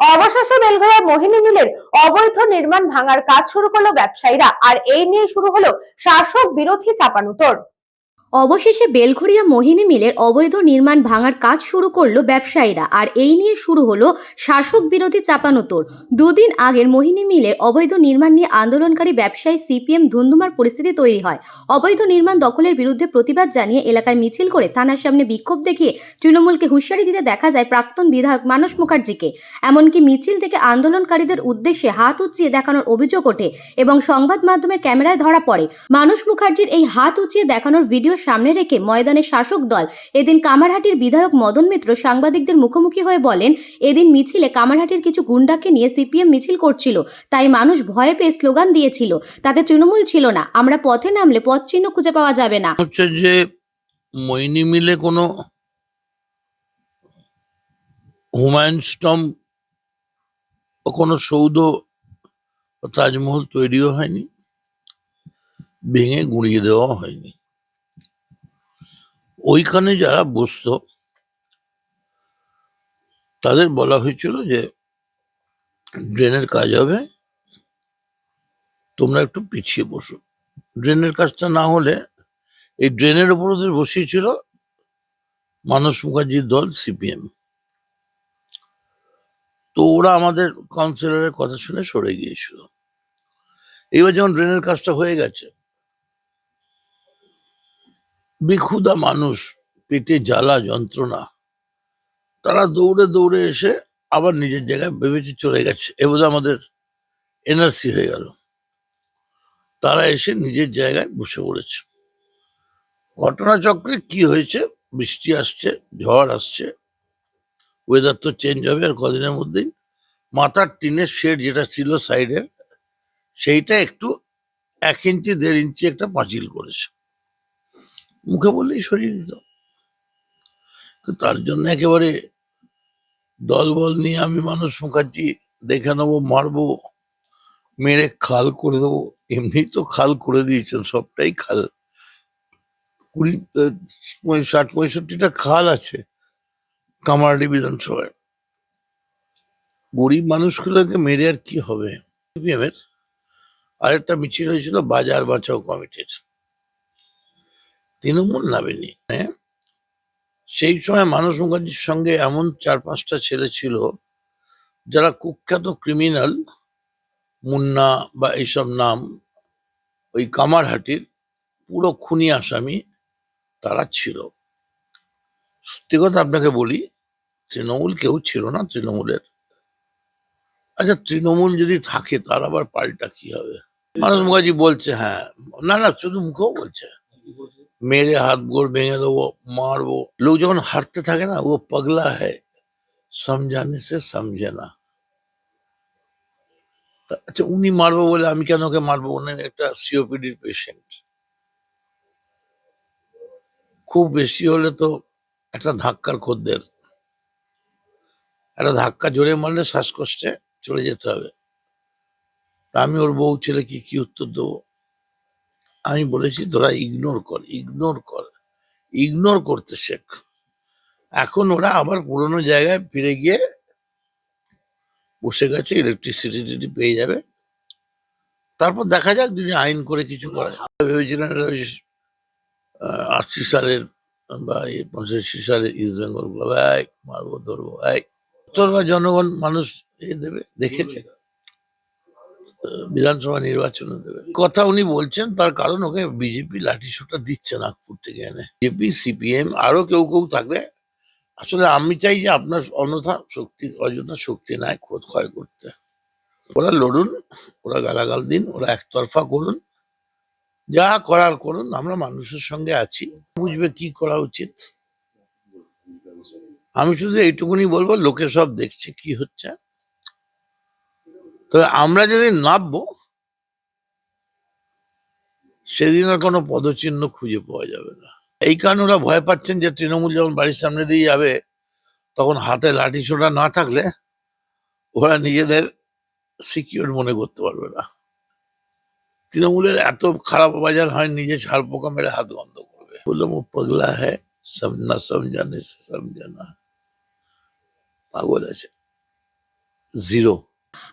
অবশেষে বেলঘরিয়া মোহিনী মিলের অবৈধ নির্মাণ ভাঙার কাজ শুরু করলো ব্যবসায়ীরা, আর এই নিয়ে শুরু হলো শাসক বিরোধী চাপানুতোর। অবশেষে বেলঘরিয়া মোহিনী মিলের অবৈধ নির্মাণ ভাঙার কাজ শুরু করলো ব্যবসায়ীরা, আর এই নিয়ে শুরু হলো শাসক বিরোধী চাপানোতর। দুদিন আগের মোহিনী মিলের অবৈধ নির্মাণ নিয়ে আন্দোলনকারী ব্যবসায়ী সিপিএম ধুন্ধুমার পরিস্থিতি তৈরি হয়। অবৈধ নির্মাণ দখলের বিরুদ্ধে প্রতিবাদ জানিয়ে এলাকায় মিছিল করে থানার সামনে বিক্ষোভ দেখিয়ে তৃণমূলকে হুঁশিয়ারি দিতে দেখা যায় প্রাক্তন বিধায়ক মানস মুখার্জিকে। এমনকি মিছিল থেকে আন্দোলনকারীদের উদ্দেশ্যে হাত উঁচিয়ে দেখানোর অভিযোগ ওঠে এবং সংবাদ মাধ্যমের ক্যামেরায় ধরা পড়ে। মানস মুখার্জির এই হাত উঁচিয়ে দেখানোর ভিডিও সামনে রেখে ময়দানে শাসক দল এদিন কামারহাটির বিধায়ক মদন মিত্র সাংবাদিকদের মুখোমুখি হয়ে বলেন, এদিন মিছিলে কামারহাটির কিছু গুন্ডাকে নিয়ে সিপিএম মিছিল করছিল, তাই মানুষ ভয়ে পেয়ে স্লোগান দিয়েছিল, তাতে তৃণমূল ছিল না। আমরা পথে নামলে পথ চিহ্ন খুঁজে পাওয়া যাবে না। হচ্ছে যে মোহিনী মিলে কোনো হুমায়ুন স্টম্প বা কোনো সৌধ তাজমহল তৈরিও হয়নি, ভেঙে গুঁড়িয়ে দেওয়া হয়নি। ওইখানে যারা বসতো তাদের বলা হয়েছিল যে ড্রেনের কাজ হবে, তোমরা একটু পিছিয়ে বসো। ড্রেনের কাজটা না হলে এই ড্রেনের উপর ওদের বসিয়েছিল মানস মুখার্জির দল সিপিএম। তো ওরা আমাদের কাউন্সিলরের কথা শুনে সরে গিয়েছিল। এবার যখন ড্রেনের কাজটা হয়ে গেছে, বেক্ষুধা মানুষ, পেটে জ্বালা যন্ত্রণা, তারা দৌড়ে দৌড়ে এসে আবার নিজের জায়গায় ভেবেছে চলে গেছে, এবার আমাদের এনআরসি হয়ে গেল। তারা এসে নিজের জায়গায় বসে পড়েছে। ঘটনাচক্রে কি হয়েছে, বৃষ্টি আসছে, ঝড় আসছে, ওয়েদার তো চেঞ্জ হবে আর কদিনের মধ্যেই। মাথার টিনের শেড যেটা ছিল সাইডের, সেইটা একটু 1 ইঞ্চি 1.5 ইঞ্চি একটা পাঁচিল করেছে। মুখে বললেই সরিয়ে দিত। তার জন্য একেবারে দলবল নিয়ে আমি মানস মুখার্জি দেখে নেবো, মারবো, মেরে খাল করে দেবো। এমনি তো খাল করে দিয়েছেন, সবটাই খাল। 60-65টা খাল আছে কামারহাটি বিধানসভায়। গরিব মানুষগুলোকে মেরে আর কি হবে। সিপিএম এর আরেকটা মিছিল হয়েছিল বাজার বাঁচাও কমিটির, তৃণমূল নামেনি। সেই সময় মানস মুখার্জির সঙ্গে এমন 4-5টা ছেলে ছিল যারা কুখ্যাত ক্রিমিনাল, মুন্না বা এইসব নাম, ওই কামারহাটির পুরো খুনি আসামি তারা ছিল। সত্যি কথা আপনাকে বলি, তৃণমূল কেউ ছিল না তৃণমূলের। আচ্ছা, তৃণমূল যদি থাকে তার আবার পাল্টা কি হবে? মানস মুখার্জি বলছে হ্যাঁ, না না, শুধু মুখেও বলছে মেরে হাত গোড় ভেঙে দেবো, মারবো। লোক যখন হাঁটতে থাকে না, ও পাগলা হ্যায়, সমঝানে সে সমঝে না। আচ্ছা, উনি মারবো বলে আমি কেন ওকে মারবো? উনি একটা সিওপিডির পেশেন্ট। খুব বেশি হলে তো একটা ধাক্কার খদ্দের, একটা ধাক্কা জোরে মারলে শ্বাসকষ্টে চলে যেতে হবে। তা আমি ওর বউ ছেলে কি উত্তর দেবো? আমি বলেছি তোরা ইগনোর কর, ইগনোর কর, ইগনোর করতে শেখ। এখন ওরা আবার পুরোনো জায়গায় ফিরে গিয়ে বসে গেছে, ইলেকট্রিসিটি পেয়ে যাবে। তারপর দেখা যাক যদি আইন করে কিছু করে। ভেবেছিলেন 80 সালের বা 85 সালের ইস্ট বেঙ্গল ক্লাব, মারবো ধরবো, তোরা জনগণ মানুষ দেবে, দেখেছে বিধানসভা নির্বাচনে দেবে। কথা উনি বলছেন তার কারণ ওকে বিজেপি লাঠিসোঁটা দিচ্ছে নাগপুর থেকে এনে। বিজেপি, সিপিএম আরো কেউ কেউ থাকলে, আসলে আমি চাই যে আপনার অযথা শক্তি নাই খোদ ক্ষয় করতে। ওরা লড়ুন, ওরা গালাগাল দিন, ওরা একতরফা করুন, যা করার করুন, আমরা মানুষের সঙ্গে আছি, বুঝবে কি করা উচিত। আমি শুধু এইটুকুনি বলবো, লোকে সব দেখছে কি হচ্ছে, তবে আমরা যেদিন নামবো সেদিন আর কোনো পদচিহ্ন খুঁজে পাওয়া যাবে না। এই কারণে ওরা ভয় পাচ্ছেন যে তৃণমূল যখন বাড়ির সামনে দিয়ে যাবে, তখন হাতে লাঠি সোঁটা না থাকলে ওরা নিজেদের সিকিউর মনে করতে পারবে না। তৃণমূলের এত খারাপ বাজার হয়, নিজে ছাড় পোকা মেরে হাত বন্ধ করবে। বললো ও পাগলা হ্যায়, না সমঝানে সে সমঝে না, পাগল আছে। জিরো।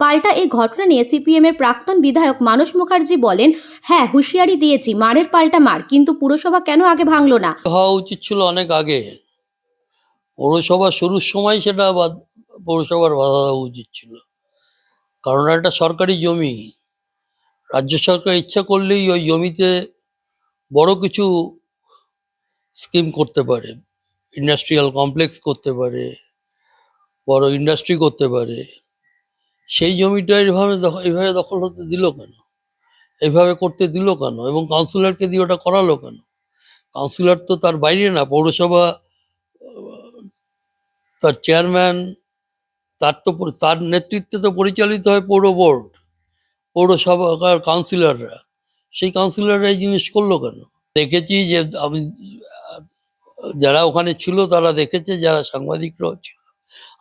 পাল্টা এই ঘটনা নিয়ে সিপিএম এর প্রাক্তন বিধায়ক মানস মুখার্জি বলেন, হ্যাঁ হুঁশিয়ারি দিয়েছি, মারের পাল্টা মার, কিন্তু পুরসভা কেন আগে ভাঙলো না? হওয়া উচিত ছিল অনেক আগে। পৌরসভা শুরুর সময় সেটা পৌরসভার বাধা দেওয়া উচিত ছিল, কারণ একটা সরকারি জমি। রাজ্য সরকার ইচ্ছা করলেই ওই জমিতে বড় কিছু স্কিম করতে পারে, ইন্ডাস্ট্রিয়াল কমপ্লেক্স করতে পারে, বড় ইন্ডাস্ট্রি করতে পারে। সেই জমিটা এইভাবে দখল হতে দিল কেন, এইভাবে করতে দিল কেন, এবং কাউন্সিলরকে দিয়ে ওটা করালো কেন? কাউন্সিলর তো তার বাইরে না, পৌরসভা তার চেয়ারম্যান, তার নেতৃত্বে তো পরিচালিত হয় পৌর বোর্ড, পৌরসভার কাউন্সিলররা। সেই কাউন্সিলররা এই জিনিস করলো কেন? দেখেছি যে আমি, যারা ওখানে ছিল তারা দেখেছে, যারা সাংবাদিকরাও ছিল।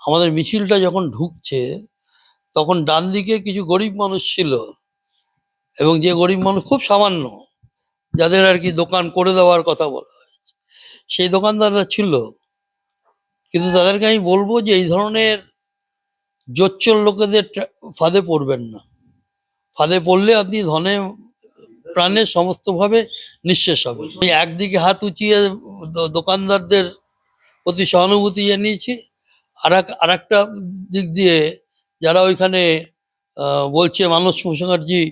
আমাদের মিছিলটা যখন ঢুকছে তখন ডান দিকে কিছু গরিব মানুষ ছিল, এবং যে গরিব মানুষ খুব সামান্য, যাদের আর কি দোকান করে দেওয়ার কথা বলা হয়েছে, সেই দোকানদাররা ছিল। কিন্তু তাদেরকে আমি বলবো যে এই ধরনের জোচ্চর লোকেদের ফাঁদে পড়বেন না। ফাঁদে পড়লে আপনি ধনে প্রাণে সমস্তভাবে নিঃশেষ হবে। আমি একদিকে হাত উঁচিয়ে দোকানদারদের প্রতি সহানুভূতি জানিয়েছি, আর একটা দিক দিয়ে যারা ওইখানে বলছে মানস মুখার্জি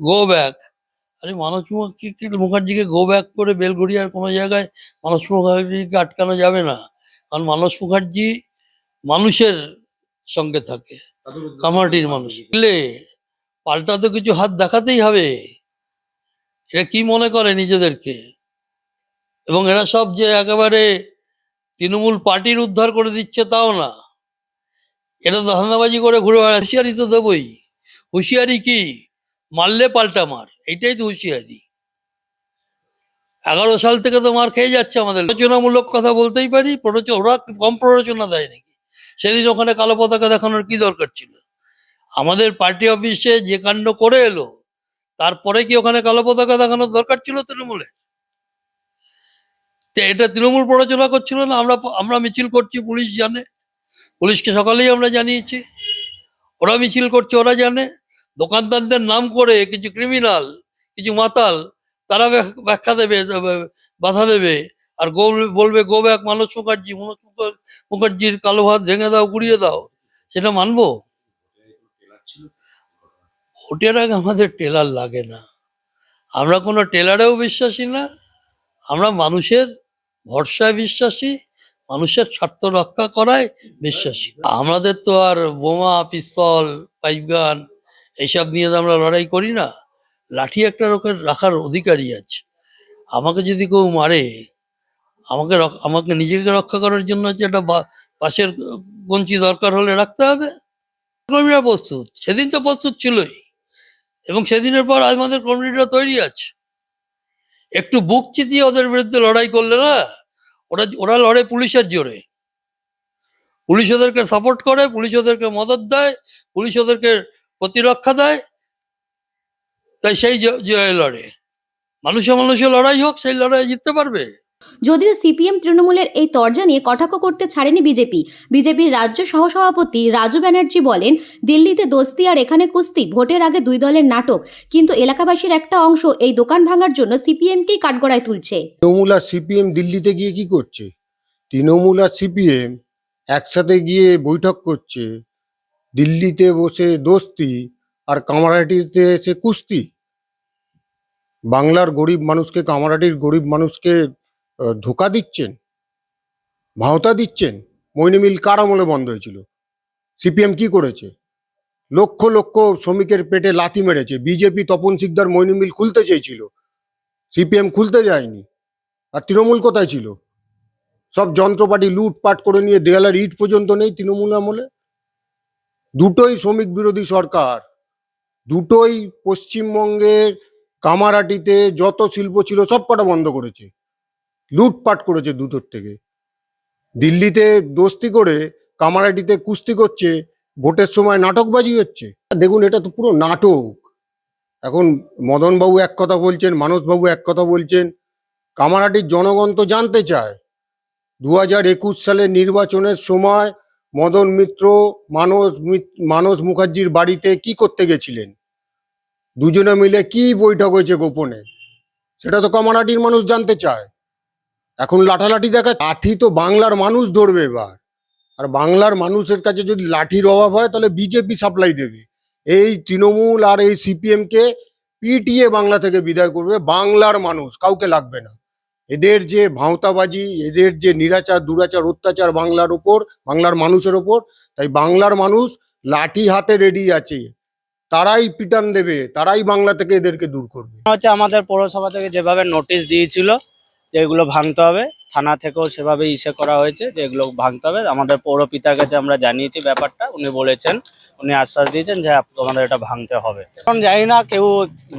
গো ব্যাক, আরে মানস মুখার্জিকে গো ব্যাক করে বেলঘড়িয়ার কোনো জায়গায় মানস মুখার্জিকে আটকানো যাবে না, কারণ মানস মুখার্জি মানুষের সঙ্গে থাকে, কামারহাটির মানুষ। পাল্টা তো কিছু হাত দেখাতেই হবে। এরা কি মনে করে নিজেদেরকে? এবং এরা সব যে একেবারে তৃণমূল পার্টির উদ্ধার করে দিচ্ছে তাও না, এটা তো ধান্দাবাজি করে ঘুরে বেড়ায়। হুঁশিয়ারি তো দেবই। হুঁশিয়ারি কি? মারলে পাল্টা মার, এইটাই তো হুঁশিয়ারি। 11 সাল থেকে তো মার খেয়ে যাচ্ছে আমাদের। প্ররোচনামূলক কথা বলতেই পারি, ওরা কম প্ররোচনা দেয় নাকি? সেদিন ওখানে কালো পতাকা দেখানোর কি দরকার ছিল? আমাদের পার্টি অফিসে যে কাণ্ড করে এলো, তারপরে কি ওখানে কালো পতাকা দেখানোর দরকার ছিল তৃণমূলের? এটা তৃণমূল প্ররোচনা করছিল না? আমরা মিছিল করছি, পুলিশ জানে, পুলিশকে সকালেই আমরা জানিয়েছি। ওরা মিছিল করছে, ওরা জানে। দোকানদারদের নাম করে কিছু ক্রিমিনাল, কিছু মাতাল, তারা ব্যাখ্যা দেবে, বাধা দেবে, আর বলবে গো ব্যাক মানস মুখার্জির কালো ভাত ভেঙে দাও, গুড়িয়ে দাও। সেটা মানবো? ভোটের আগে আমাদের টেলার লাগে না, আমরা কোনো টেলারেও বিশ্বাসী না। আমরা মানুষের ভরসায় বিশ্বাসী, মানুষের স্বার্থ রক্ষা করায় বিশ্বাসী। আমাদের তো আর বোমা, পিস্তল, পাইপ গান এইসব নিয়ে তো আমরা লড়াই করি না। লাঠি একটা রাখার অধিকারই আছে। আমাকে যদি কেউ মারে, আমাকে নিজেকে রক্ষা করার জন্য যে একটা পাশের গঞ্চি দরকার হলে রাখতে হবে। কর্মীরা প্রস্তুত, সেদিন তো প্রস্তুত ছিলই, এবং সেদিনের পর আমাদের কর্মীরা তৈরি আছে। একটু বুক চিতিয়ে ওদের বিরুদ্ধে লড়াই করলে না, ওরা লড়ে পুলিশের জোরে। পুলিশ ওদেরকে সাপোর্ট করে, পুলিশ ওদেরকে মদত দেয়, পুলিশ ওদেরকে প্রতিরক্ষা দেয়, তাই সেই লড়ে। মানুষে লড়াই হোক, সেই লড়াই জিততে পারবে। যদিও সিপিএম তৃণমূলের এই তরজা নিয়ে কটাক্ষ করতে ছাড়েনি বিজেপির রাজ্য সহসভাপতি রাজু ব্যানার্জি বলেন, দিল্লিতে দোস্তি আর এখানে কুস্তি, ভোটের আগে দুই দলের নাটক, কিন্তু এলাকাবাসীর একটা অংশ এই দোকান ভাঙার জন্য সিপিএমকেই কাঠগড়ায় তুলছে। তৃণমূল আর সিপিএম দিল্লিতে গিয়ে কি করছে? তৃণমূল আর সিপিএম একসাথে গিয়ে বৈঠক করছে, দিল্লিতে বসে দোস্তি আর কামারহাটিতে এসে কুস্তি। বাংলার গরিব মানুষকে, কামারহাটির গরিব মানুষকে ধোকা দিচ্ছেন, ভাওতা দিচ্ছেন। মইনি মিল কার আমলে বন্ধ হয়েছিল? সিপিএম কি করেছে? লক্ষ লক্ষ শ্রমিকের পেটে লাথি মেরেছে। বিজেপি তপন শিকদার মইনি মিল খুলতে চেয়েছিল, সিপিএম খুলতে যায়নি। আর তৃণমূল কোথায় ছিল? সব যন্ত্রপাতি লুটপাট করে নিয়ে দেয়ালের ইট পর্যন্ত নেই তৃণমূল আমলে। দুটোই শ্রমিক বিরোধী সরকার, দুটোই পশ্চিমবঙ্গের কামারহাটিতে যত শিল্প ছিল সব কটা বন্ধ করেছে, লুটপাট করেছে দুটোর থেকে। দিল্লিতে দোস্তি করে কামারহাটিতে কুস্তি করছে, ভোটের সময় নাটকবাজি হচ্ছে। দেখুন, এটা তো পুরো নাটক। এখন মদনবাবু এক কথা বলছেন, মানসবাবু এক কথা বলছেন। কামারহাটির জনগণ তো জানতে চায় 2021 সালের নির্বাচনের সময় মদন মিত্র মানস মুখার্জির বাড়িতে কি করতে গেছিলেন, দুজনে মিলে কি বৈঠক হয়েছে গোপনে, সেটা তো কামারহাটির মানুষ জানতে চায়। এখন লাঠালাঠি দেখা, লাঠি তো বাংলার মানুষ ধরবে এবার। আর বাংলার মানুষের কাছে যদি লাঠির অভাব হয় তাহলে বিজেপি সাপ্লাই দেবে। এই তৃণমূল আর এই সিপিএম কে পিটিয়ে বাংলা থেকে বিদায় করবে বাংলার মানুষ, কাউকে লাগবে না। এদের যে ভাঁওতাবাজি, এদের যে নিরাচার দুরাচার অত্যাচার বাংলার ওপর, বাংলার মানুষের ওপর, তাই বাংলার মানুষ লাঠি হাতে রেডি আছে। তারাই পিটান দেবে, তারাই বাংলা থেকে এদেরকে দূর করবে। হচ্ছে আমাদের পৌরসভা থেকে যেভাবে নোটিশ দিয়েছিল যে এগুলো ভাঙতে হবে, থানা থেকেও সেভাবে ইসে করা হয়েছে যে এগুলো ভাঙতে হবে। আমাদের পৌরপিতার কাছে আমরা জানিয়েছি ব্যাপারটা, উনি বলেছেন, উনি আশ্বাস দিয়েছেন যে আমাদের এটা ভাঙতে হবে। এখন জানি না কেউ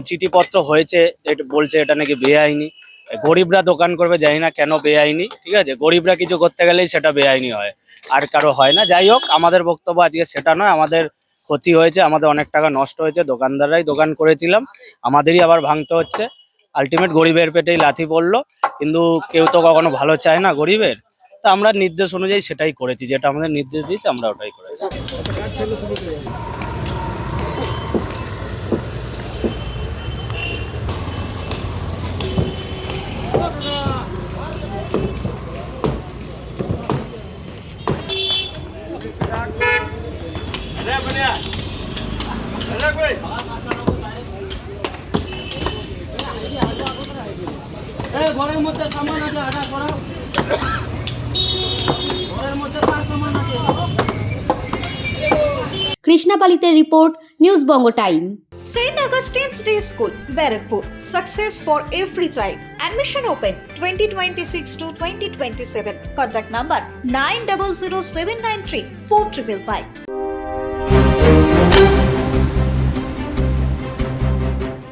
চিঠিপত্র হয়েছে বলছে এটা নাকি বেআইনি, গরিবরা দোকান করবে, জানি না কেন বেআইনি। ঠিক আছে, গরিবরা কিছু করতে গেলেই সেটা বেআইনি হয়, আর কারো হয় না। যাই হোক, আমাদের বক্তব্য আজকে সেটা নয়। আমাদের ক্ষতি হয়েছে, আমাদের অনেক টাকা নষ্ট হয়েছে, দোকানদাররাই দোকান করেছিলাম, আমাদেরই আবার ভাঙতে হচ্ছে। আলটিমেট গরিবের পেটেই লাথি পড়লো, কিন্তু কেউ তো কখনো ভালো চায় না গরিবের। তা আমরা নির্দেশ অনুযায়ী সেটাই করেছি, যেটা আমাদের নির্দেশ দিয়েছে আমরা ওটাই করেছি। ঘরের মধ্যে সামান আছে, আটা করা ঘরের মধ্যে তার সামান আছে। কৃষ্ণাপালিতের report, news Banga time. St. Augustine's Day School, Barakpur. Success for every child. Admission open 2026 to 2027. Contact number 900793 4555.